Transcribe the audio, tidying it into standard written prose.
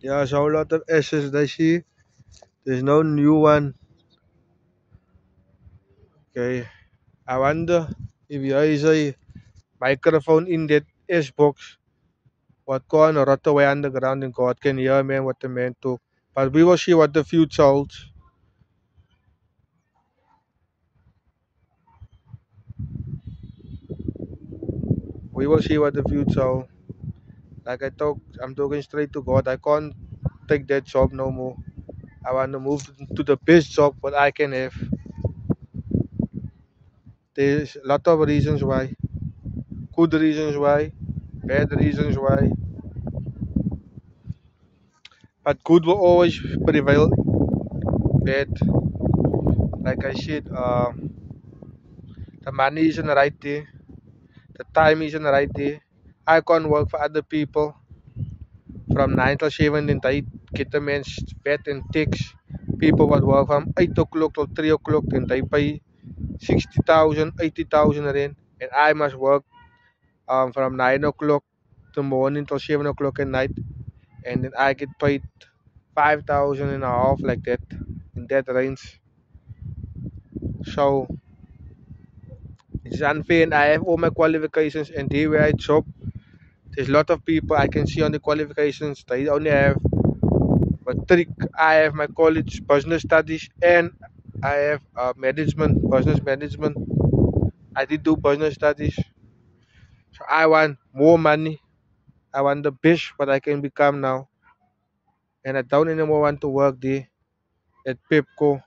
There's a whole lot of S's I see. There's no new one. Okay. I wonder if there is a microphone in that S box. What going on rot away underground and God can hear man what the man took. But we will see what the future holds. We will see what the future holds. Like I talk, I'm talking straight to God. I can't take that job no more. I want to move to the best job what I can have. There's a lot of reasons why. Good reasons why, bad reasons why. But good will always prevail. Bad, like I said, the money isn't right there. The time isn't right there. I can't work for other people from 9 till 7 and they get the man's vet and takes people what work from 8 o'clock till 3 o'clock and they pay 60,000, 80,000 rand and I must work from 9 o'clock the morning till 7 o'clock at night and then I get paid 5,000 and a half like that in that range. So it's unfair and I have all my qualifications and there where I job there's a lot of people I can see on the qualifications they only have but trick I have my college business studies and I have management business management. I did do business studies. So I want more money. I want the best what I can become now. And I don't anymore want to work there at Pepco